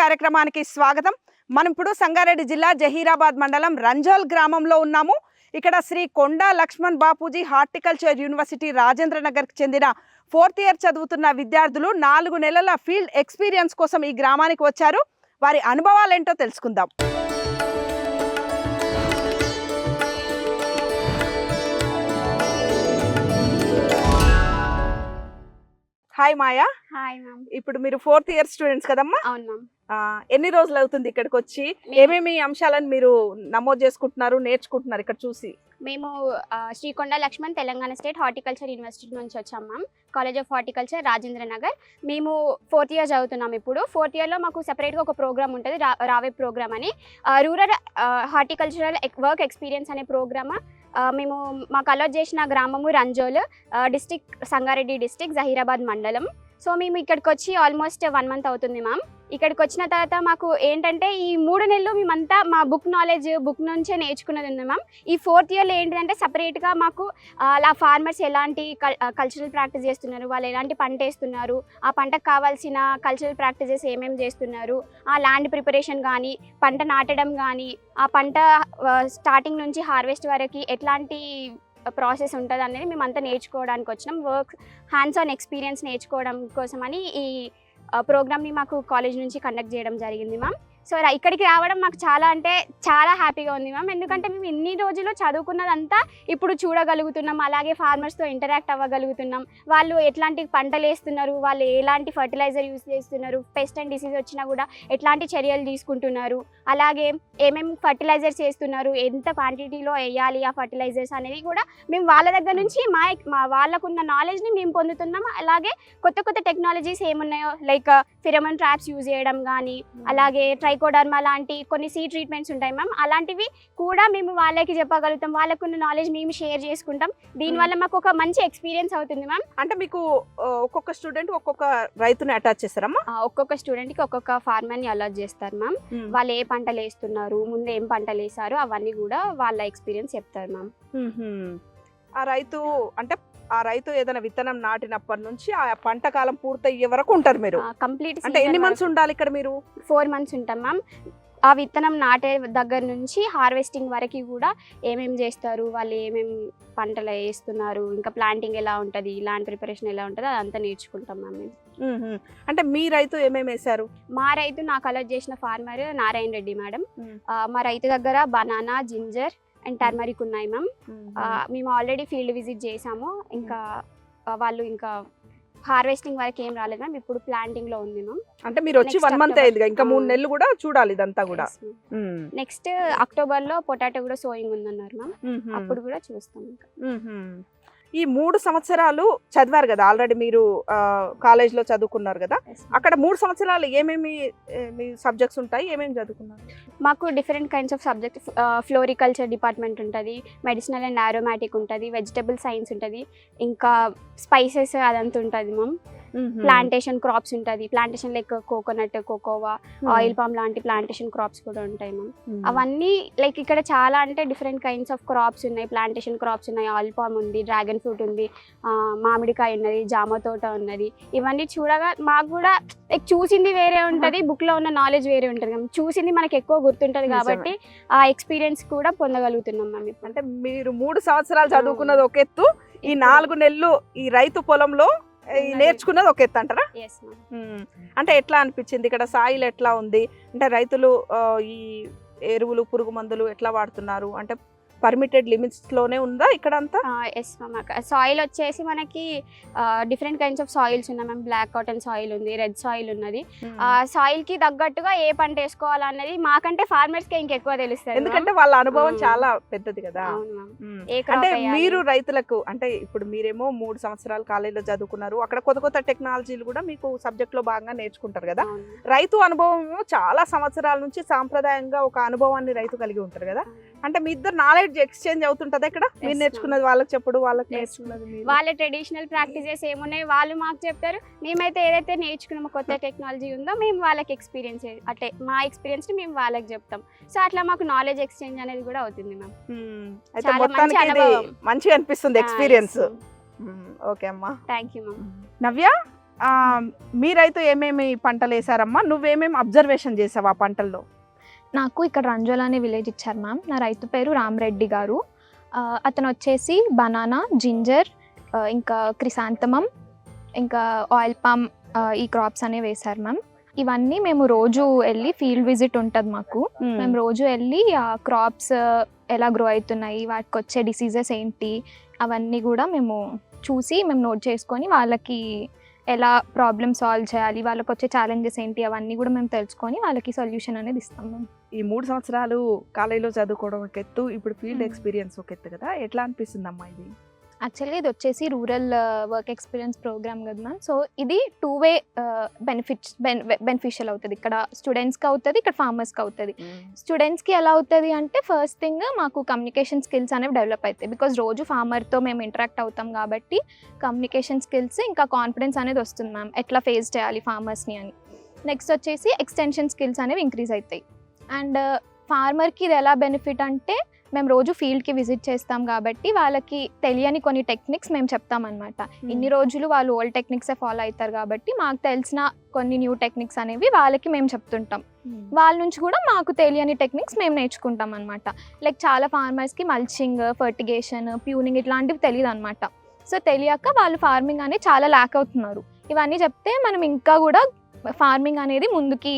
కార్యక్రమానికి స్వాగతం. మనం ఇప్పుడు సంగారెడ్డి జిల్లా జహీరాబాద్ మండలం రంజోల్ గ్రామంలో ఉన్నాము. ఇక్కడ శ్రీ కొండా లక్ష్మణ్ బాపూజీ హార్టికల్చర్ యూనివర్సిటీ రాజేంద్ర నగర్కి చెందిన 4th ఇయర్ చదువుతున్న విద్యార్థులు 4 నెలల ఫీల్డ్ ఎక్స్పీరియన్స్ కోసం ఈ గ్రామానికి వచ్చారు. వారి అనుభవాలు ఏంటో తెలుసుకుందాం. హాయ్ మాయా. Hi ma'am. ఇప్పుడు మీరు 4th ఇయర్ స్టూడెంట్స్ కదమ్మా? అవును మ్యామ్. ఎన్ని రోజులు అవుతుంది ఇక్కడికి వచ్చి? ఏమేమి అంశాలను మీరు నమోదు చేసుకుంటున్నారు, నేర్చుకుంటున్నారు ఇక్కడ చూసి? మేము Sri Konda Laxman Telangana state horticulture university నుంచి వచ్చాం ma'am. College of horticulture Rajendra Nagar. మేము 4th ఇయర్ చదువుతున్నాం. ఇప్పుడు 4th ఇయర్లో మాకు సెపరేట్గా ఒక ప్రోగ్రామ్ ఉంటుంది, రావే ప్రోగ్రామ్ అని. రూరల్ హార్టికల్చరల్ వర్క్ ఎక్స్పీరియన్స్ అనే ప్రోగ్రామ్. మేము మాకు అలర్ట్ చేసిన గ్రామము రంజోల్, డిస్టిక్ సంగారెడ్డి డిస్టిక్, జహీరాబాద్ మండలం. సో మేము ఇక్కడికి వచ్చి ఆల్మోస్ట్ 1 month అవుతుంది మ్యామ్. ఇక్కడికి వచ్చిన తర్వాత మాకు ఏంటంటే ఈ 3 నెలలు మేమంతా మా బుక్ నాలెడ్జ్ బుక్ నుంచే నేర్చుకున్నది ఉంది మ్యామ్. ఈ 4th ఇయర్లో ఏంటంటే సపరేట్గా మాకు అలా ఫార్మర్స్ ఎలాంటి కల్చరల్ ప్రాక్టీస్ చేస్తున్నారు, వాళ్ళు ఎలాంటి పంట వేస్తున్నారు, ఆ పంటకు కావాల్సిన కల్చరల్ ప్రాక్టీసెస్ ఏమేమి చేస్తున్నారు, ఆ ల్యాండ్ ప్రిపరేషన్ కానీ, పంట నాటడం కానీ, ఆ పంట స్టార్టింగ్ నుంచి హార్వెస్ట్ వరకు ఎట్లాంటి ప్రాసెస్ ఉంటుంది అనేది మేమంతా నేర్చుకోవడానికి వచ్చినాం. వర్క్ హ్యాండ్స్ ఆన్ ఎక్స్పీరియన్స్ నేర్చుకోవడం కోసమని ఈ ప్రోగ్రామ్ని మాకు కాలేజ్ నుంచి కండక్ట్ చేయడం జరిగింది మ్యామ్. సో ఇక్కడికి రావడం మాకు చాలా హ్యాపీగా ఉంది మ్యామ్. ఎందుకంటే మేము ఇన్ని రోజులు చదువుకున్నదంతా ఇప్పుడు చూడగలుగుతున్నాం, అలాగే ఫార్మర్స్తో ఇంటరాక్ట్ అవ్వగలుగుతున్నాం. వాళ్ళు ఎట్లాంటి పంటలు వేస్తున్నారు, వాళ్ళు ఎలాంటి ఫర్టిలైజర్ యూస్ చేస్తున్నారు, పెస్ట్ అండ్ డిసీజ్ వచ్చినా కూడా ఎట్లాంటి చర్యలు తీసుకుంటున్నారు, అలాగే ఏమేమి ఫర్టిలైజర్స్ వేస్తున్నారు, ఎంత క్వాంటిటీలో వేయాలి ఆ ఫర్టిలైజర్స్ అనేది కూడా మేము వాళ్ళ దగ్గర నుంచి వాళ్ళకున్న నాలెడ్జ్ని మేము పొందుతున్నాం. అలాగే కొత్త టెక్నాలజీస్ ఏమున్నాయో లైక్ ఫిరమోన్ ట్రాప్స్ యూజ్ చేయడం కానీ, అలాగే ట్రైకోడర్మా లాంటి కొన్ని సీ ట్రీట్మెంట్స్ ఉంటాయి మ్యామ్. అలాంటివి కూడా మేము వాళ్ళకి చెప్పగలుగుతాం, వాళ్ళకున్న నాలెడ్జ్ మేము షేర్ చేసుకుంటాం. దీనివల్ల మాకు ఒక మంచి ఎక్స్పీరియన్స్ అవుతుంది మ్యామ్. అంటే మీకు ఒక్కొక్క స్టూడెంట్ ఒక్కొక్క రైతుని అటాచ్ చేస్తారమ్మా? ఒక్కొక్క స్టూడెంట్కి ఒక్కొక్క ఫార్మర్ని అలర్ట్ చేస్తారు మ్యామ్. వాళ్ళు ఏ పంటలు వేస్తున్నారు, ముందు ఏం పంటలు వేసారు, అవన్నీ కూడా వాళ్ళ ఎక్స్పీరియన్స్ చెప్తారు మ్యామ్. ఆ రైతు ఏదైనా విత్తనం నాటినప్పటి నుంచి ఆ పంట కాలం పూర్తయ్యే వరకు ఉంటారు మీరు? కంప్లీట్. అంటే ఎన్ని మంత్స్ ఉండాలి ఇక్కడ మీరు? 4 months ఉంటాం మ్యామ్. ఆ విత్తనం నాటే దగ్గర నుంచి హార్వెస్టింగ్ వరకు కూడా ఏమేమి చేస్తారు, వాళ్ళు ఏమేమి పంటలు వేస్తున్నారు, ఇంకా ప్లాంటింగ్ ఎలా ఉంటుంది, ల్యాండ్ ప్రిపరేషన్ ఎలా ఉంటుంది, అదంతా నేర్చుకుంటాం మ్యామ్ మేము. అంటే మీ రైతు ఏమేమి వేశారు? మా రైతు నాకు అలర్ట్ చేసిన ఫార్మర్ నారాయణ రెడ్డి మేడం. మా రైతు దగ్గర బనానా, జింజర్ అండ్ టర్మరిక్ ఉన్నాయి మ్యామ్. మేము ఆల్రెడీ ఫీల్డ్ విజిట్ చేసాము. ఇంకా వాళ్ళు ఇంకా హార్వెస్టింగ్ వరకు ఏం రాలేదు మ్యామ్. ఇప్పుడు ప్లాంటింగ్ లో ఉంది మ్యామ్. అంటే మీరు వచ్చి 1 month అయింది, ఇంకా 3 నెలలు కూడా చూడాలి ఇదంతా కూడా. నెక్స్ట్ అక్టోబర్ లో పొటాటో కూడా సోయింగ్ ఉందన్నారు మ్యామ్. అప్పుడు కూడా చూస్తాం. ఈ 3 సంవత్సరాలు చదివారు కదా, ఆల్రెడీ మీరు కాలేజ్లో చదువుకున్నారు కదా, అక్కడ 3 సంవత్సరాలు ఏమేమి సబ్జెక్ట్స్ ఉంటాయి, ఏమేమి చదువుకున్నారు? మాకు different kinds of subject, floriculture department ఉంటుంది, మెడిసినల్ అండ్ ఆరోమాటిక్ ఉంటుంది, వెజిటబుల్ సైన్స్ ఉంటుంది, ఇంకా స్పైసెస్ అదంతా ఉంటుంది మ్యామ్. ప్లాంటేషన్ క్రాప్స్ ఉంటుంది, plantation like coconut, cocoa, oil palm లాంటి ప్లాంటేషన్ క్రాప్స్ కూడా ఉంటాయి మ్యామ్. అవన్నీ లైక్ ఇక్కడ చాలా అంటే డిఫరెంట్ కైండ్స్ ఆఫ్ క్రాప్స్ ఉన్నాయి, ప్లాంటేషన్ క్రాప్స్ ఉన్నాయి, ఆయిల్ పామ్ ఉంది, డ్రాగన్ ఫ్రూట్ ఉంది, మామిడికాయ ఉన్నది, జామ తోట ఉన్నది. ఇవన్నీ చూడగా మాకు కూడా లైక్ చూసింది వేరే ఉంటుంది, బుక్లో ఉన్న నాలెడ్జ్ వేరే ఉంటుంది. చూసింది మనకి ఎక్కువ గుర్తుంటుంది కాబట్టి ఆ ఎక్స్పీరియన్స్ కూడా పొందగలుగుతున్నాం మ్యామ్. అంటే మీరు 3 సంవత్సరాలు చదువుకున్నది ఒక ఎత్తు, ఈ 4 నెలలు ఈ రైతు పొలంలో నేర్చుకున్నది ఒక ఎత్తు అంటారా? అంటే ఎట్లా అనిపించింది ఇక్కడ? సాయిల్ ఎట్లా ఉంది? అంటే రైతులు ఈ ఎరువులు, పురుగు మందులు ఎట్లా వాడుతున్నారు? అంటే పర్మిటెడ్ లిమిట్స్ లోనే ఉందా ఇక్కడ అంతా? Yes ma'am. సాయిల్ వచ్చేసి మనకి డిఫరెంట్ కైండ్స్ ఆఫ్ సాయిల్స్ ఉన్నాయి మ్యామ్. బ్లాక్ కాటన్ సాయిల్ ఉంది, రెడ్ సాయిల్ ఉన్నది. సాయిల్ కి తగ్గట్టుగా ఏ పంట వేసుకోవాలన్నది మాకంటే ఫార్మర్స్ కి ఇంకెక్కువ తెలుస్తుంది, ఎందుకంటే వాళ్ళ అనుభవం చాలా పెద్దది కదా. అంటే మీరు రైతులకు, అంటే ఇప్పుడు మీరేమో 3 సంవత్సరాలు కాలేజీలో చదువుకున్నారు, అక్కడ కొత్త టెక్నాలజీలు కూడా మీకు సబ్జెక్ట్ లో భాగంగా నేర్చుకుంటారు కదా. రైతు అనుభవం చాలా సంవత్సరాల నుంచి సాంప్రదాయంగా ఒక అనుభవాన్ని రైతు కలిగి ఉంటారు కదా. అంటే మీ ఇద్దరు నాలెడ్జ్ ఎక్స్చేంజ్ అవుతుంటది ఇక్కడ, మీరు నేర్చుకున్నది వాళ్ళకి చెప్పడు, వాళ్ళకి నేర్చుకున్నది వాళ్ళ ట్రెడిషనల్ ప్రాక్టీసెస్ ఏమున్నాయి వాళ్ళు మాకు చెప్తారు. మేమైతే ఏదైతే నేర్చుకున్నామో కొత్త టెక్నాలజీ ఉందో మేము వాళ్ళకి ఎక్స్పీరియన్స్, అంటే మా ఎక్స్పీరియన్స్ ని మేము వాళ్ళకి చెప్తాం. సో అట్లా మాకు నాలెడ్జ్ ఎక్స్చేంజ్ అనేది కూడా అవుతుంది మ్యామ్. అయితే మొత్తానికి ఇది మంచిగా అనిపిస్తుంది ఎక్స్పీరియన్స్. ఓకే అమ్మా, థ్యాంక్ యూ మ్యామ్. నవ్య, మీరైతే ఏమేమి పంటలు వేసారమ్మా, నువ్వేమేమి అబ్జర్వేషన్ చేసావు ఆ పంటల్లో? నాకు ఇక్కడ రంజోల్ అనే విలేజ్ ఇచ్చారు మ్యామ్. నా రైతు పేరు రామరెడ్డి గారు. అతను వచ్చేసి బనానా, జింజర్, ఇంకా క్రిసాంతమం, ఇంకా ఆయిల్ పామ్, ఈ క్రాప్స్ అనేవి వేశారు మ్యామ్. ఇవన్నీ మేము రోజు వెళ్ళి ఫీల్డ్ విజిట్ ఉంటుంది మాకు. మేము రోజు వెళ్ళి ఆ క్రాప్స్ ఎలా గ్రో అవుతున్నాయి, వాటికి వచ్చే డిసీజెస్ ఏంటి, అవన్నీ కూడా మేము చూసి మేము నోట్ చేసుకొని వాళ్ళకి ఎలా ప్రాబ్లమ్ సాల్వ్ చేయాలి, వాళ్ళకి వచ్చే ఛాలెంజెస్ ఏంటి, అవన్నీ కూడా మేము తెలుసుకొని వాళ్ళకి సొల్యూషన్ అనేది ఇస్తాం మేము. ఈ 3 సంవత్సరాలు కాలేజీలో చదువుకోవడం ఒక ఎత్తు, ఇప్పుడు ఫీల్డ్ ఎక్స్పీరియన్స్ ఒక ఎత్తు కదా, ఎట్లా అనిపిస్తుందమ్మా ఇది? యాక్చువల్లీ ఇది వచ్చేసి రూరల్ వర్క్ ఎక్స్పీరియన్స్ ప్రోగ్రామ్ కదా మ్యామ్. సో ఇది 2-way బెనిఫిషియల్ అవుతుంది. ఇక్కడ స్టూడెంట్స్కి అవుతుంది, ఇక్కడ ఫార్మర్స్కి అవుతుంది. స్టూడెంట్స్కి ఎలా అవుతుంది అంటే ఫస్ట్ థింగ్ మాకు కమ్యూనికేషన్ స్కిల్స్ అనేవి డెవలప్ అవుతాయి. బికాజ్ రోజు ఫార్మర్తో మేము ఇంటరాక్ట్ అవుతాం కాబట్టి కమ్యూనికేషన్ స్కిల్స్ ఇంకా కాన్ఫిడెన్స్ అనేది వస్తుంది మ్యామ్, ఎట్లా ఫేస్ చేయాలి ఫార్మర్స్ని అని. నెక్స్ట్ వచ్చేసి ఎక్స్టెన్షన్ స్కిల్స్ అనేవి ఇంక్రీజ్ అవుతాయి. అండ్ ఫార్మర్కి ఇది ఎలా బెనిఫిట్ అంటే మేము రోజు ఫీల్డ్కి విజిట్ చేస్తాం కాబట్టి వాళ్ళకి తెలియని కొన్ని టెక్నిక్స్ మేము చెప్తామన్నమాట. ఇన్ని రోజులు వాళ్ళు ఓల్డ్ టెక్నిక్సే ఫాలో అవుతారు కాబట్టి మాకు తెలిసిన కొన్ని న్యూ టెక్నిక్స్ అనేవి వాళ్ళకి మేము చెప్తుంటాం. వాళ్ళ నుంచి కూడా మాకు తెలియని టెక్నిక్స్ మేము నేర్చుకుంటాం అనమాట. లైక్ చాలా ఫార్మర్స్కి మల్చింగ్, ఫర్టిగేషన్, ప్యూనింగ్ ఇట్లాంటివి తెలియదు అనమాట. సో తెలియక వాళ్ళు ఫార్మింగ్ అనేది చాలా ల్యాక్ అవుతున్నారు. ఇవన్నీ చెప్తే మనం ఇంకా కూడా ఫార్మింగ్ అనేది ముందుకి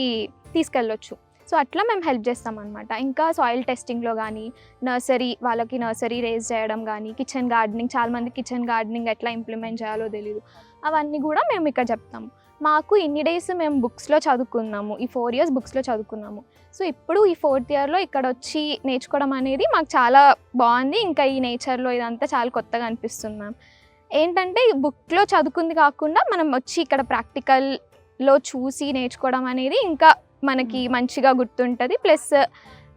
తీసుకెళ్ళొచ్చు. సో అట్లా మేము హెల్ప్ చేస్తాం అనమాట. ఇంకా సాయిల్ టెస్టింగ్లో కానీ, వాళ్ళకి నర్సరీ రేజ్ చేయడం కానీ, కిచెన్ గార్డెనింగ్, చాలామంది కిచెన్ గార్డెనింగ్ ఎట్లా ఇంప్లిమెంట్ చేయాలో తెలియదు, అవన్నీ కూడా మేము ఇక్కడ చెప్తాము. మాకు ఇన్ని డేస్ మేము బుక్స్లో చదువుకున్నాము, ఈ 4 years బుక్స్లో చదువుకున్నాము. సో ఇప్పుడు ఈ 4th yearలో ఇక్కడ వచ్చి నేర్చుకోవడం అనేది మాకు చాలా బాగుంది. ఇంకా ఈ నేచర్లో ఇదంతా చాలా కొత్తగా అనిపిస్తుంది మ్యామ్. ఏంటంటే ఈ బుక్లో చదువుకుంది కాకుండా మనం వచ్చి ఇక్కడ ప్రాక్టికల్లో చూసి నేర్చుకోవడం అనేది ఇంకా మనకి మంచిగా గుర్తుంటుంది. ప్లస్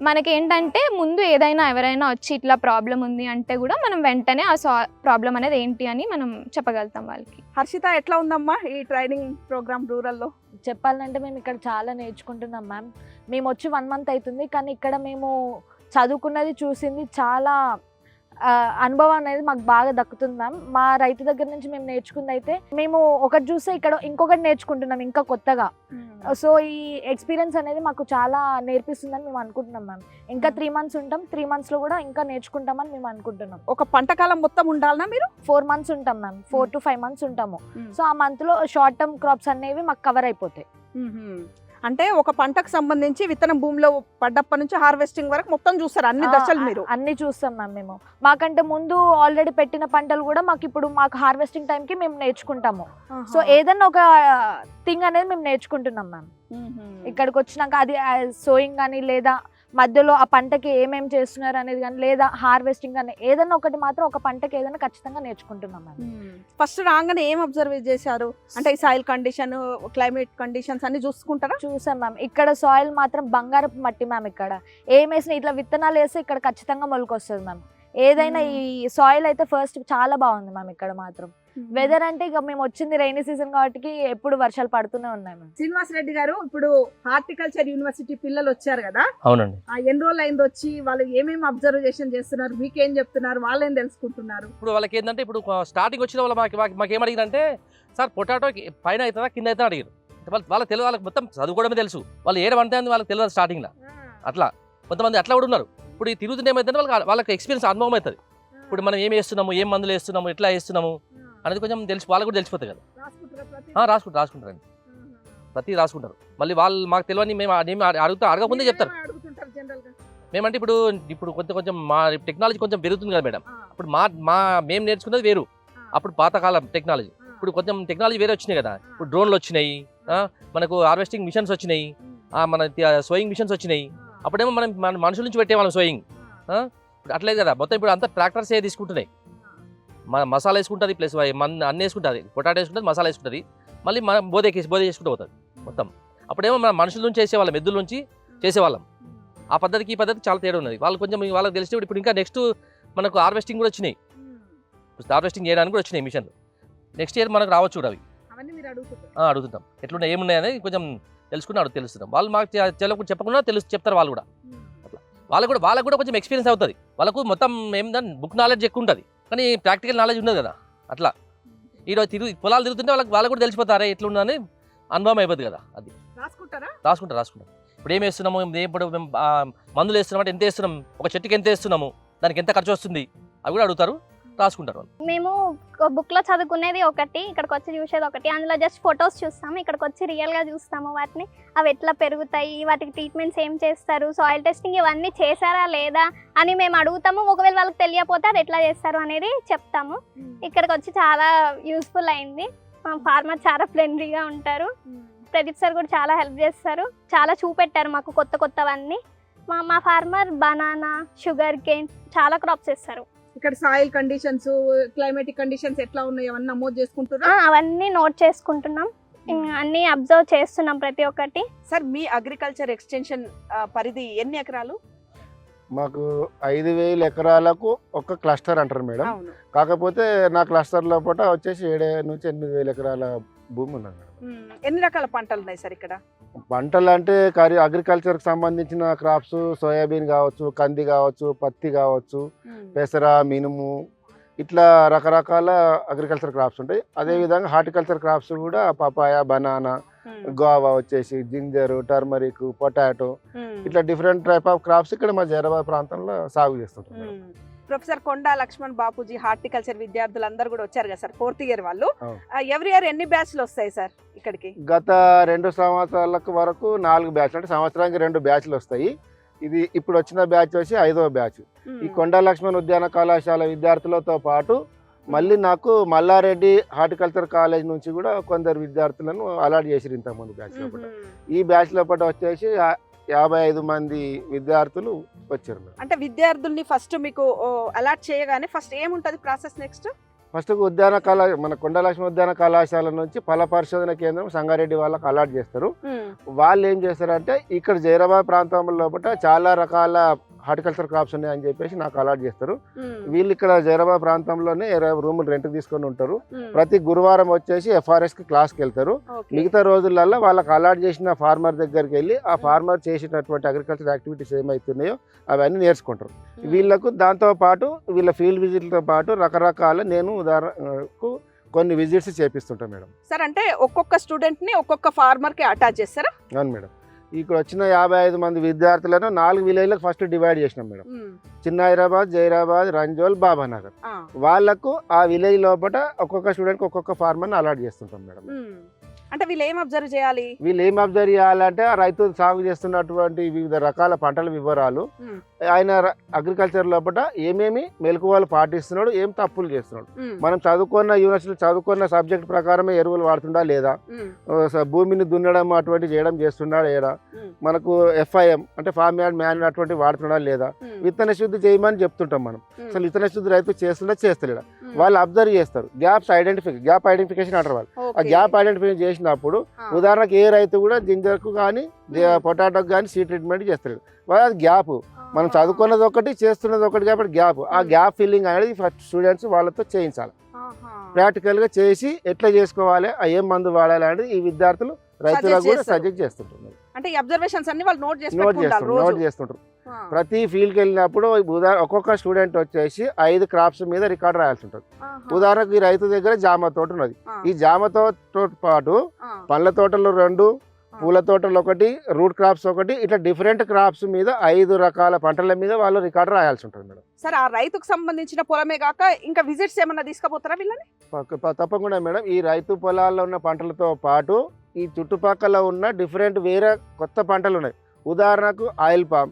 మనకి ఏంటంటే ముందు ఎవరైనా వచ్చి ఇట్లా ప్రాబ్లం ఉంది అంటే కూడా మనం వెంటనే ఆ ప్రాబ్లం అనేది ఏంటి అని మనం చెప్పగలుగుతాం వాళ్ళకి. హర్షిత, ఎట్లా ఉందమ్మా ఈ ట్రైనింగ్ ప్రోగ్రామ్ రూరల్లో? చెప్పాలంటే మేము ఇక్కడ చాలా నేర్చుకుంటున్నాం మ్యామ్. మేము వచ్చి 1 month అవుతుంది, కానీ ఇక్కడ మేము చదువుకున్నది చూసింది చాలా అనుభవం అనేది మాకు బాగా దక్కుతుంది మ్యామ్. మా రైతు దగ్గర నుంచి మేము నేర్చుకుంది అయితే మేము ఒకటి చూస్తే ఇక్కడ ఇంకొకటి నేర్చుకుంటున్నాం ఇంకా కొత్తగా. సో ఈ ఎక్స్పీరియన్స్ అనేది మాకు చాలా నేర్పిస్తుందని మేము అనుకుంటున్నాం మ్యామ్. ఇంకా 3 months ఉంటాం, 3 monthsలో కూడా ఇంకా నేర్చుకుంటామని మేము అనుకుంటున్నాం. ఒక పంటకాలం మొత్తం ఉండాలన్నా మీరు? 4 months ఉంటాం మ్యామ్, 4 to 5 months ఉంటాము. సో ఆ మంత్లో షార్ట్ టర్మ్ క్రాప్స్ అనేవి మాకు కవర్ అయిపోతాయి. అంటే ఒక పంటకు సంబంధించి విత్తనం భూమిలో పడ్డప్పటి నుంచి హార్వెస్టింగ్ వరకు మొత్తం చూస్తారు, అన్ని దశలు మీరు? అన్ని చూస్తాం మ్యామ్. మేము మాకంటే ముందు ఆల్రెడీ పెట్టిన పంటలు కూడా మాకు హార్వెస్టింగ్ టైంకి మేము నేర్చుకుంటాము. సో ఏదన్నా ఒక థింగ్ అనేది మేము నేర్చుకుంటున్నాం మ్యామ్. ఇక్కడికి వచ్చినాక అది సోయింగ్ కానీ, లేదా మధ్యలో ఆ పంటకి ఏమేమి చేస్తున్నారు అనేది కానీ, లేదా హార్వెస్టింగ్ కానీ, ఏదన్నా ఒకటి మాత్రం ఒక పంటకి ఏదైనా ఖచ్చితంగా నేర్చుకుంటున్నాం మ్యామ్. ఫస్ట్ రాగానే ఏం అబ్జర్వ్ చేశారు అంటే ఈ సాయిల్ కండిషన్, క్లైమేట్ కండిషన్స్ అన్ని చూసుకుంటారా? చూసాం మ్యామ్. ఇక్కడ సాయిల్ మాత్రం బంగారపు మట్టి మ్యామ్. ఇక్కడ ఏమేసినా ఇట్లా విత్తనాలు వేస్తే ఇక్కడ ఖచ్చితంగా మొలకొస్తుంది మ్యామ్. ఏదైనా ఈ సాయిల్ అయితే ఫస్ట్ చాలా బాగుంది మ్యామ్. ఇక్కడ మాత్రం వెదర్ అంటే ఇక మేము వచ్చింది రైనీ సీజన్ కాబట్టి ఎప్పుడు వర్షాలు పడుతూనే ఉన్నాయి మ్యామ్. శ్రీనివాస్ రెడ్డి గారు, ఇప్పుడు హార్టికల్చర్ యూనివర్సిటీ పిల్లలు వచ్చారు కదా, అవునండి, ఎన్రోల్ అయింది వచ్చి వాళ్ళు ఏమేమి అబ్జర్వేషన్ చేస్తున్నారు, మీకేం చెప్తున్నారు, వాళ్ళు ఏం తెలుసుకుంటున్నారు? ఇప్పుడు వాళ్ళకి ఏంటంటే ఇప్పుడు స్టార్టింగ్ వచ్చిన వాళ్ళు మాకు ఏం అడిగిందంటే, సార్ పొటాటో పైన అవుతుందా కింద అవుతుందా అడిగారు. వాళ్ళకి తెలియదు, వాళ్ళకి మొత్తం చదువుకోవడమే తెలుసు, వాళ్ళు ఏడమంటే వాళ్ళకి తెలియదు స్టార్టింగ్లో. అట్లా కొంతమంది అట్లా కూడా ఉన్నారు. ఇప్పుడు ఈ తిరుగుతుంటే ఏమైందంటే వాళ్ళకి ఎక్స్పీరియన్స్ అనుభవం అవుతుంది. ఇప్పుడు మనం ఏం వేస్తున్నాము, ఏం మందులు వేస్తున్నాము, ఎట్లా వేస్తున్నాము అనేది కొంచెం వాళ్ళకు కూడా తెలిసిపోతుంది కదా. రాసుకుంటారండి, ప్రతి రాసుకుంటారు. మళ్ళీ వాళ్ళు మాకు తెలియని మేము అడగకుందే చెప్తారు. మేమంటే ఇప్పుడు కొంచెం మా టెక్నాలజీ కొంచెం పెరుగుతుంది కదా మేడం. ఇప్పుడు మేము నేర్చుకున్నది వేరు, అప్పుడు పాతకాలం టెక్నాలజీ. ఇప్పుడు కొంచెం టెక్నాలజీ వేరే వచ్చినాయి కదా. ఇప్పుడు డ్రోన్లు వచ్చినాయి, మనకు హార్వెస్టింగ్ మిషన్స్ వచ్చినాయి, మన సోయింగ్ మిషన్స్ వచ్చినాయి. అప్పుడేమో మన మనుషుల నుంచి పెట్టేవాళ్ళం సోయింగ్. అట్లేదు కదా, మొత్తం ఇప్పుడు అంతా ట్రాక్టర్స్ తీసుకుంటున్నాయి. మసాలా వేసుకుంటుంది, ప్లస్ అన్నీ వేసుకుంటుంది, పొటాటో వేసుకుంటుంది, మసాలా వేసుకుంటుంది, మళ్ళీ మనం బోధ చేసుకుంటూ పోతుంది మొత్తం. అప్పుడేమో మన మనుషుల నుంచి చేసేవాళ్ళం, ఎద్దుల నుంచి చేసేవాళ్ళం. ఆ పద్ధతికి ఈ పద్ధతికి చాలా తేడా ఉన్నది. వాళ్ళకి కొంచెం వాళ్ళకి తెలిసి ఇప్పుడు ఇంకా నెక్స్ట్ మనకు హార్వెస్టింగ్ కూడా వచ్చినాయి, హార్వెస్టింగ్ చేయడానికి కూడా వచ్చినాయి మిషన్లు. నెక్స్ట్ ఇయర్ మనకు రావచ్చు కూడా అవి. అడుగుతుంటాం ఎట్లున్నాయి ఏమున్నాయి అనేది కొంచెం తెలుస్తున్నాం. వాళ్ళు మాకు చెప్పకుండా చెప్తారు వాళ్ళు కూడా. అట్లా వాళ్ళకు కూడా కొంచెం ఎక్స్పీరియన్స్ అవుతుంది. వాళ్ళకు మొత్తం ఏంటంటే బుక్ నాలెడ్జ్ ఎక్కువ ఉంటుంది, కానీ ప్రాక్టికల్ నాలెడ్జ్ ఉండదు కదా. అట్లా ఈరోజు పొలాలు తిరుగుతుంటే వాళ్ళకి కూడా తెలిసిపోతారే ఎట్లుందని అనుభవం అయిపోతుంది కదా. అది రాసుకుంటారు. ఇప్పుడు ఏం వేస్తున్నాము, ఇప్పుడు మేము మందులు వేస్తున్నాం అంటే ఎంత వేస్తున్నాం, ఒక చెట్టుకి ఎంత వేస్తున్నాము, దానికి ఎంత ఖర్చు వస్తుంది అవి కూడా అడుగుతారు, రాసుకుంటారు వాళ్ళు. మేము బుక్లో చదువుకునేది ఒకటి, ఇక్కడికి వచ్చి చూసేది ఒకటి. అందులో జస్ట్ ఫొటోస్ చూస్తాము, ఇక్కడికి వచ్చి రియల్గా చూస్తాము వాటిని, అవి ఎట్లా పెరుగుతాయి, వాటికి ట్రీట్మెంట్స్ ఏం చేస్తారు, సాయిల్ టెస్టింగ్ ఇవన్నీ చేశారా లేదా అని మేము అడుగుతాము. ఒకవేళ వాళ్ళకి తెలియకపోతే అది ఎట్లా చేస్తారు అనేది చెప్తాము. ఇక్కడికి వచ్చి చాలా యూస్ఫుల్ అయింది. మా ఫార్మర్ చాలా ఫ్రెండ్లీగా ఉంటారు. ప్రదీప్ సార్ కూడా చాలా హెల్ప్ చేస్తారు, చాలా చూపెట్టారు మాకు కొత్తవన్నీ. మా ఫార్మర్ బనానా, షుగర్ కేన్ చాలా క్రాప్స్ వేస్తారు. ఇక్కడ సాయిల్ కండిషన్స్, క్లైమేటిక్ కండిషన్స్ ఎట్లా ఉన్నాయి అవన్నీ నమోదు చేసుకుంటున్నాం. అవన్నీ నోట్ చేసుకుంటున్నాం, అన్ని అబ్జర్వ్ చేస్తున్నాం ప్రతి ఒక్కటి. సార్ మీ అగ్రికల్చర్ ఎక్స్టెన్షన్ పరిధి ఎన్ని ఎకరాలు? మాకు 5,000 ఎకరాలకు ఒక క్లస్టర్ అంటారు మేడం. కాకపోతే నా క్లస్టర్ లోపల వచ్చేసి 7 నుంచి 8,000 ఎకరాల భూమి ఉన్నది మేడం. ఎన్ని రకాల పంటలు ఉన్నాయి సార్ ఇక్కడ? పంటలు అంటే అగ్రికల్చర్కి సంబంధించిన క్రాప్స్, సోయాబీన్ కావచ్చు, కంది కావచ్చు, పత్తి కావచ్చు, పెసర, మినుము, ఇట్లా రకరకాల అగ్రికల్చర్ క్రాప్స్ ఉంటాయి. అదేవిధంగా హార్టికల్చర్ క్రాప్స్ కూడా పపాయ, బనానా, గోవా వచ్చేసి, జింజర్, టర్మరిక్, పొటాటో, ఇట్లా డిఫరెంట్ టైప్ ఆఫ్ క్రాప్స్ ఇక్కడ మా జైరాబాద్ ప్రాంతంలో సాగు చేస్తుంటాం. ప్రొఫెసర్ కొండా లక్ష్మణ్ బాపూజీ హార్టికల్చర్ విద్యార్థులందరూ కూడా వచ్చారు కదా సార్, 4th ఇయర్ వాళ్ళు. ఎవ్రీ ఇయర్ ఎన్ని బ్యాచ్లు వస్తాయి సార్ ఇక్కడికి? గత 2 సంవత్సరాలకు వరకు 4 బ్యాచ్లు, అంటే సంవత్సరానికి 2 బ్యాచ్లు వస్తాయి. ఇది ఇప్పుడు వచ్చిన బ్యాచ్ వచ్చి 5వ బ్యాచ్. ఈ కొండా లక్ష్మణ్ ఉద్యాన కళాశాల విద్యార్థులతో పాటు మళ్ళీ నాకు మల్లారెడ్డి హార్టికల్చర్ కాలేజ్ నుంచి కూడా కొందరు విద్యార్థులను అలాట్ చేసిరు ఇంతకుముందు బ్యాచ్ లోపల. ఈ బ్యాచ్ లోపల వచ్చేసి 55 మంది విద్యార్థులు వచ్చారు. అంటే విద్యార్థుల్ని ఫస్ట్ మీకు అలాట్ చేయగానే ఫస్ట్ ఏముంటది ప్రాసెస్? నెక్స్ట్ ఫస్ట్ మన కొండా లక్ష్మీ ఉద్యాన కళాశాల నుంచి ఫల పరిశోధన కేంద్రం సంగారెడ్డి వాళ్ళకి అలాట్ చేస్తారు. వాళ్ళు ఏం చేస్తారంటే ఇక్కడ జైరాబాద్ ప్రాంతం లోపల చాలా రకాల హార్టికల్చర్ క్రాప్స్ ఉన్నాయని చెప్పేసి నాకు అలాట్ చేస్తారు. వీళ్ళు ఇక్కడ జైరాబాద్ ప్రాంతంలోనే 20 రూములు రెంట్ తీసుకొని ఉంటారు. ప్రతి గురువారం వచ్చేసి FRS కి క్లాస్కి వెళ్తారు. మిగతా రోజులలో వాళ్ళకి అలాట్ చేసిన ఫార్మర్ దగ్గరికి వెళ్ళి ఆ ఫార్మర్ చేసినటువంటి అగ్రికల్చర్ యాక్టివిటీస్ ఏమైతున్నాయో అవన్నీ నేర్చుకుంటారు. వీళ్ళకు దాంతో పాటు వీళ్ళ ఫీల్డ్ విజిట్లతో పాటు రకరకాల నేను ఉదాహరణకు కొన్ని విజిట్స్ చేపిస్తుంటాం మేడం. సార్ అంటే ఒక్కొక్క స్టూడెంట్ ని ఒక్కొక్క ఫార్మర్ కి అటాచ్ చేస్తారా? అవును మేడం. ఇక్కడ వచ్చిన 55 మంది విద్యార్థులను 4 విలేజ్లకు ఫస్ట్ డివైడ్ చేసినాం మేడం. చిన్న హైదరాబాద్, జైరాబాద్, రంజోల్, బాబానగర్. వాళ్ళకు ఆ విలేజ్ లోపల ఒక్కొక్క స్టూడెంట్ ఒక్కొక్క ఫార్మర్ని అలాట్ చేస్తుంటాం మేడం. అంటే వీళ్ళు ఏం అబ్జర్వ్ చేయాలి? వీళ్ళు ఏం అబ్జర్వ్ చేయాలంటే ఆ రైతు సాగు చేస్తున్నటువంటి వివిధ రకాల పంటల వివరాలు, ఆయన అగ్రికల్చర్ లోపల ఏమేమి మెలకువలు పాటిస్తున్నాడు, ఏం తప్పులు చేస్తున్నాడు, మనం చదువుకున్న యూనివర్సిటీలో చదువుకున్న సబ్జెక్ట్ ప్రకారమే ఎరువులు వాడుతుండా లేదా, భూమిని దున్నడం అటువంటి చేయడం చేస్తుండా లేదా, మనకు FIM అంటే ఫార్మ్ యార్డ్ మాన్యూర్ అటువంటి వాడుతుండా లేదా, విత్తన శుద్ధి చేయమని చెప్తుంటాం మనం. అసలు విత్తన శుద్ధి రైతు చేస్తుందా చేస్తలేడా వాళ్ళు అబ్జర్వ్ చేస్తారు. గ్యాప్ ఐడెంటిఫికేషన్ అంటారు వాళ్ళు. ఆ గ్యాప్ ఐడెంటిఫికేషన్ చేసినప్పుడు ఉదాహరణకు ఏ రైతు కూడా జింజర్కు కానీ పొటాటోకి కానీ సీడ్ ట్రీట్మెంట్ చేస్తారు. అది గ్యాప్, మనం చదువుకున్నది ఒకటి చేస్తున్నది ఒకటి కాబట్టి గ్యాప్. ఆ గ్యాప్ ఫిల్లింగ్ అనేది ఫస్ట్ స్టూడెంట్స్ వాళ్ళతో చేయించాలి. ప్రాక్టికల్గా చేసి ఎట్లా చేసుకోవాలి, ఏం మందు వాడాలి అనేది ఈ విద్యార్థులు రైతులకు కూడా సజెస్ట్ చేస్తుంటున్నారు. అంటే ఈ అబ్జర్వేషన్స్ అన్ని వాళ్ళు నోట్ చేస్తుంటారు. ప్రతి ఫీల్డ్కి వెళ్ళినప్పుడు ఒక్కొక్క స్టూడెంట్ వచ్చేసి 5 క్రాప్స్ మీద రికార్డ్ రాయాల్సి ఉంటుంది. ఉదాహరణకు ఈ రైతు దగ్గర జామ తోట ఉన్నది. ఈ జామ తోటతో పాటు పండ్ల తోటలు 2, పూల తోటలు 1, రూట్ క్రాప్స్ 1, ఇట్లా డిఫరెంట్ క్రాప్స్ మీద 5 రకాల పంటల మీద వాళ్ళు రికార్డు రాయాల్సి ఉంటుంది మేడం. సార్ ఆ రైతుకు సంబంధించిన పొలమే కాక ఇంకా విజిట్స్ ఏమన్నా తీసుకుపోతారా వీళ్ళని? తప్పకుండా మేడం. ఈ రైతు పొలాల్లో ఉన్న పంటలతో పాటు ఈ చుట్టుపక్కల ఉన్న డిఫరెంట్ వేరే కొత్త పంటలు ఉన్నాయి. ఉదాహరణకు ఆయిల్ పామ్,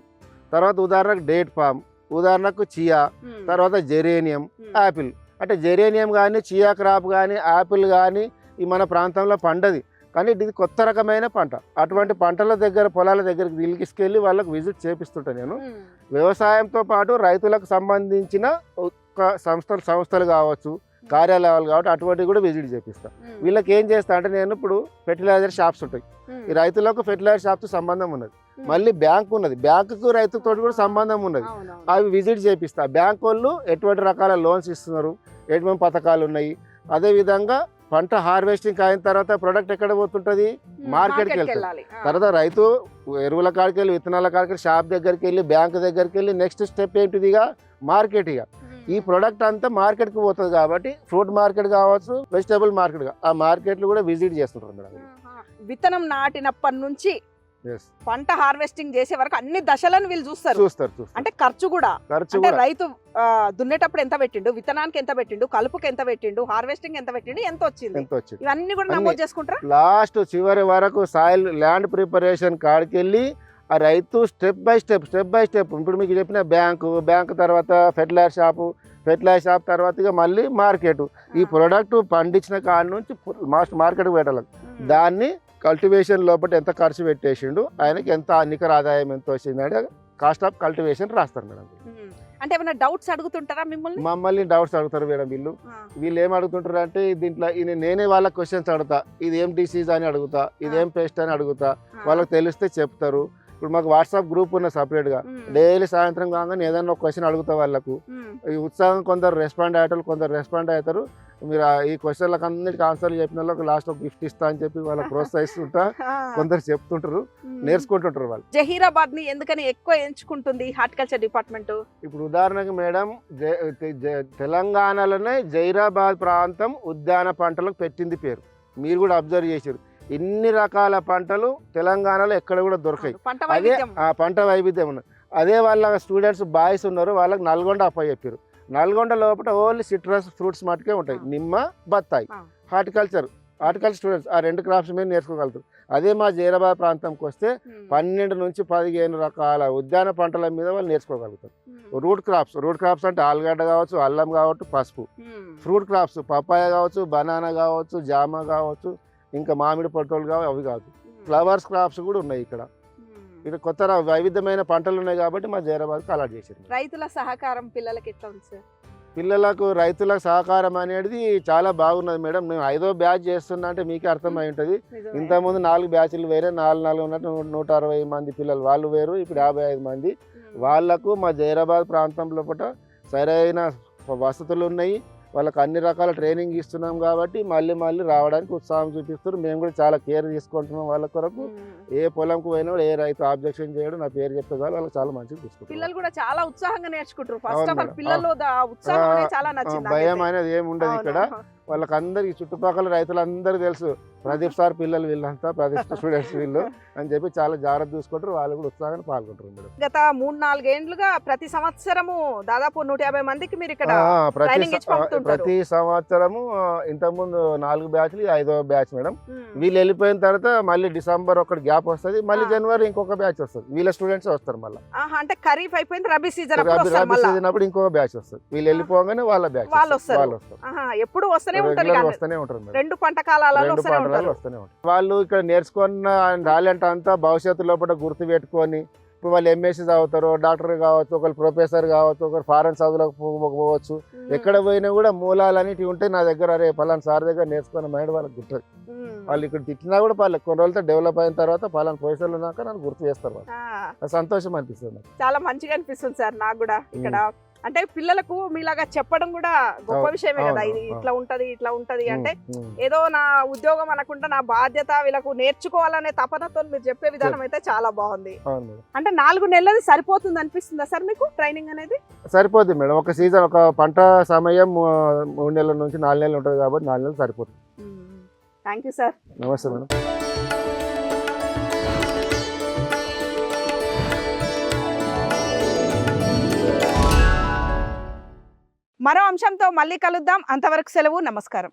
తర్వాత ఉదాహరణకు డేట్ పామ్, ఉదాహరణకు చియా, తర్వాత జెరేనియం, యాపిల్. అంటే జెరేనియం కానీ, చియా క్రాప్ కానీ, యాపిల్ కానీ ఈ మన ప్రాంతంలో పండది, కానీ ఇది కొత్త రకమైన పంట. అటువంటి పంటల దగ్గర పొలాల దగ్గరికి తీసుకెళ్ళి వాళ్ళకు విజిట్ చేపిస్తుంటాను నేను. వ్యవసాయంతో పాటు రైతులకు సంబంధించిన సంస్థలు కావచ్చు, కార్యాలయాలు కాబట్టి అటువంటివి కూడా విజిట్ చేపిస్తాను. వీళ్ళకి ఏం చేస్తా అంటే నేను ఇప్పుడు ఫెర్టిలైజర్ షాప్స్ ఉంటాయి. ఈ రైతులకు ఫెర్టిలైజర్ షాప్తో సంబంధం ఉన్నది, మళ్ళీ బ్యాంక్ ఉన్నది, బ్యాంకుకు రైతుతో కూడా సంబంధం ఉన్నది. అవి విజిట్ చేపిస్తా. బ్యాంక్ వాళ్ళు ఎటువంటి రకాల లోన్స్ ఇస్తున్నారు, ఎటువంటి పథకాలు ఉన్నాయి, అదేవిధంగా పంట హార్వెస్టింగ్ అయిన తర్వాత ప్రొడక్ట్ ఎక్కడ పోతుంటుంది, మార్కెట్కి వెళ్తుంది. తర్వాత రైతు ఎరువుల కాడికి వెళ్ళి, విత్తనాల కాడికి వెళ్ళి, షాప్ దగ్గరికి వెళ్ళి, బ్యాంక్ దగ్గరికి వెళ్ళి, నెక్స్ట్ స్టెప్ ఏంటిదిగా మార్కెట్. ఇక ఈ ప్రొడక్ట్ అంతా మార్కెట్కి పోతుంది కాబట్టి ఫ్రూట్ మార్కెట్ కావచ్చు, వెజిటబుల్ మార్కెట్ ఆ మార్కెట్లు కూడా విజిట్ చేస్తుంటారు మేడం. విత్తనం నాటినప్పటి నుంచి Yes. పంట హార్వెస్టింగ్ చేసే వరకు అన్ని దశలను వీళ్ళు చూస్తారు. అంటే ఖర్చు కూడా అంటే రైతు దున్నేటప్పుడు ఎంత పెట్టిండు, విత్తనానికి ఎంత పెట్టిండు, కలుపుకి ఎంత పెట్టిండు, హార్వెస్టింగ్ ఎంత పెట్టిండు, ఎంత వచ్చింది, ఇవన్నీ కూడా నమోదు చేసుకుంటారా. లాస్ట్ చివరి వరకు సాయిల్ ల్యాండ్ ప్రిపరేషన్ కాడికి వెళ్ళి ఆ రైతు స్టెప్ బై స్టెప్ ఇప్పుడు మీకు చెప్పిన బ్యాంక్ తర్వాత ఫెర్టిలైజర్ షాప్ తర్వాత ఇక మళ్ళీ మార్కెట్. ఈ ప్రొడక్ట్ పండించిన కాడ నుంచి మార్కెట్కి పెట్టాలి. దాన్ని కల్టివేషన్ లోపల ఎంత ఖర్చు పెట్టేసిండు, ఆయనకి ఎంత నికర ఆదాయం ఎంత వచ్చింది అంటే కాస్ట్ ఆఫ్ కల్టివేషన్ రాస్తారు మేడం. అంటే ఏమైనా డౌట్స్ అడుగుతుంటారా మమ్మల్ని డౌట్స్ అడుగుతారు మేడం. వీళ్ళు ఏం అడుగుతుంటారు అంటే దీంట్లో నేనే వాళ్ళకి క్వశ్చన్స్ అడుగుతా, ఇది ఏం డిసీజ్ అని అడుగుతా, ఇదేం పెస్ట్ అని అడుగుతా, వాళ్ళకి తెలిస్తే చెప్తారు. ఇప్పుడు మాకు వాట్సాప్ గ్రూప్ ఉన్న సపరేట్గా డైలీ సాయంత్రం కాగానే ఏదైనా ఒక క్వశ్చన్ అడుగుతా వాళ్ళకు. ఈ ఉత్సాహం కొందరు రెస్పాండ్ అవుతారు. మీరు ఈ క్వశ్చన్లకు అన్నిటికీ ఆన్సర్లు చెప్పిన వాళ్ళకి లాస్ట్ ఒక గిఫ్ట్ ఇస్తా అని చెప్పి వాళ్ళకి ప్రోత్సహిస్తుంటా. కొందరు చెప్తుంటారు, నేర్చుకుంటుంటారు వాళ్ళు. జహీరాబాద్ ని ఎందుకని ఎక్కువ ఎంచుకుంటుంది హార్టికల్చర్ డిపార్ట్మెంట్? ఇప్పుడు ఉదాహరణకు మేడం, తెలంగాణలోనే జహీరాబాద్ ప్రాంతం ఉద్యాన పంటలకు పెట్టింది పేరు. మీరు కూడా అబ్జర్వ్ చేశారు, ఇన్ని రకాల పంటలు తెలంగాణలో ఎక్కడ కూడా దొరకాయి. అదే పంట వైవిధ్యం ఉన్నది. అదే వాళ్ళ స్టూడెంట్స్ బాయ్స్ ఉన్నారు, వాళ్ళకి నల్గొండ చెప్పారు. నల్గొండ లోపల ఓన్లీ సిట్రస్ ఫ్రూట్స్ మటుకే ఉంటాయి, నిమ్మ, బత్తాయి. హార్టికల్చర్ స్టూడెంట్స్ ఆ 2 క్రాప్స్ మీద నేర్చుకోగలుగుతారు. అదే మా జహీరాబాద్ ప్రాంతంకి వస్తే 12 నుంచి 15 రకాల ఉద్యాన పంటల మీద వాళ్ళు నేర్చుకోగలుగుతారు. రూట్ క్రాప్స్ అంటే ఆలుగడ్డ కావచ్చు, అల్లం కావచ్చు, పసుపు. ఫ్రూట్ క్రాప్స్ పపాయ కావచ్చు, బనానా కావచ్చు, జామ కావచ్చు, ఇంకా మామిడి పట్టులు కావు, అవి కాదు. ఫ్లవర్స్ క్రాప్స్ కూడా ఉన్నాయి ఇక్కడ కొత్త వైవిధ్యమైన పంటలు ఉన్నాయి కాబట్టి మా జహీరాబాద్కి అలాట్ చేశారు. రైతుల సహకారం పిల్లలకి ఎట్లా ఉంది సార్? రైతులకు సహకారం అనేది చాలా బాగున్నది మేడం. నేను 5వ బ్యాచ్ చేస్తున్నా అంటే మీకే అర్థమై ఉంటుంది. ఇంతకుముందు 4 బ్యాచ్లు వేరే, 4 ఉన్నట్టు 160 మంది పిల్లలు వాళ్ళు వేరు, ఇప్పుడు 55 మంది. వాళ్లకు మా జహీరాబాద్ ప్రాంతం లోపల సరైన వసతులు ఉన్నాయి, వాళ్ళకి అన్ని రకాల ట్రైనింగ్ ఇస్తున్నాం కాబట్టి మళ్ళీ రావడానికి ఉత్సాహం చూపిస్తారు. మేము కూడా చాలా కేర్ తీసుకుంటున్నాం వాళ్ళ కొరకు. ఏ పొలంకు పోయినా ఏ రైతు ఆబ్జెక్షన్ చేయడం, నా పేరు చెప్తే వాళ్ళకి చాలా మంచిగా తీసుకుంటారు. పిల్లలు కూడా చాలా ఉత్సాహంగా నేర్చుకుంటారు. ఫస్ట్ ఆఫ్ ఆల్ పిల్లలు ఉత్సాహం అనేది చాలా నచ్చింది. భయం అనేది ఏమి ఉండదు ఇక్కడ. వాళ్ళకందరికి చుట్టుపక్కల రైతులందరూ తెలుసు, ప్రదీప్ సార్ పిల్లలు వీళ్ళంతా, ప్రదీప్ స్టూడెంట్స్ వీళ్ళు అని చెప్పి చాలా జాగ్రత్త చూసుకుంటారు. వాళ్ళు కూడా ఉత్సాహంగా పాల్గొంటారు మేడం. గత 3-4 ఏండ్లుగా ప్రతి సంవత్సరము దాదాపు 150 మందికి మీరు ఇక్కడ ప్రతి సంవత్సరము. ఇంతకుముందు 4 బ్యాచ్లు, 5వ బ్యాచ్ మేడం. వీళ్ళు వెళ్ళిపోయిన తర్వాత మళ్ళీ డిసెంబర్ ఒకటి గ్యాప్ వస్తుంది, మళ్ళీ జనవరి ఇంకొక బ్యాచ్ వస్తుంది. వీళ్ళ స్టూడెంట్స్ వస్తారు మళ్ళీ. అంటే ఖరీఫ్ అయిపోయింది, రబీ సీజన్ అప్పుడు ఇంకొక బ్యాచ్ వస్తుంది. వీళ్ళు వెళ్ళిపోగానే వాళ్ళ బ్యాచ్ వాళ్ళు వస్తారు. ఎప్పుడు వస్తూనే ఉంటారు. 2 పంట కాలాలలో వస్తూనే ఉంటారు. వాళ్ళు ఇక్కడ నేర్చుకున్న టాలెంట్ అంతా భవిష్యత్తు లోపల గుర్తు పెట్టుకొని, ఇప్పుడు వాళ్ళు ఎంఎస్సీ చదువుతారు, డాక్టర్ కావచ్చు, ఒకరు ప్రొఫెసర్ కావచ్చు, ఒకరు ఫారెన్ చదువులకు పోవచ్చు. ఎక్కడ పోయినా కూడా మూలాలు అనేటివి ఉంటే నా దగ్గర, అరే పలానా సార్ దగ్గర నేర్చుకున్న మైండ్ వాళ్ళకి గుర్తుంది. వాళ్ళు ఇక్కడ తిట్టినా కూడా వాళ్ళు కొన్ని రోజులతో డెవలప్ అయిన తర్వాత పలానా పొజిషన్లో ఉన్నాక నన్ను గుర్తు చేస్తారు. వాళ్ళు సంతోషం అనిపిస్తుంది. చాలా మంచిగా అనిపిస్తుంది సార్ నాకు కూడా. ఇక్కడ అంటే పిల్లలకు మీలాగా చెప్పడం కూడా గొప్ప విషయమే కదా. ఇది ఇట్లా ఉంటది అంటే ఏదో నా ఉద్యోగం అనకుండా నా బాధ్యత, వీళ్ళకు నేర్చుకోవాలనే తపనతో మీరు చెప్పే విధానం అయితే చాలా బాగుంది. అంటే 4 నెలలు సరిపోతుంది అనిపిస్తుందా సార్ మీకు ట్రైనింగ్ అనేది? సరిపోతుంది మేడం. ఒక సీజన్, ఒక పంట సమయం 3 నెలల నుంచి 4 నెలలు ఉంటుంది కాబట్టి 4 నెలలు సరిపోతుంది. Thank you sir. నమస్తే మేడం. మరో అంశంతో మళ్ళీ కలుద్దాం. అంతవరకు సెలవు. నమస్కారం.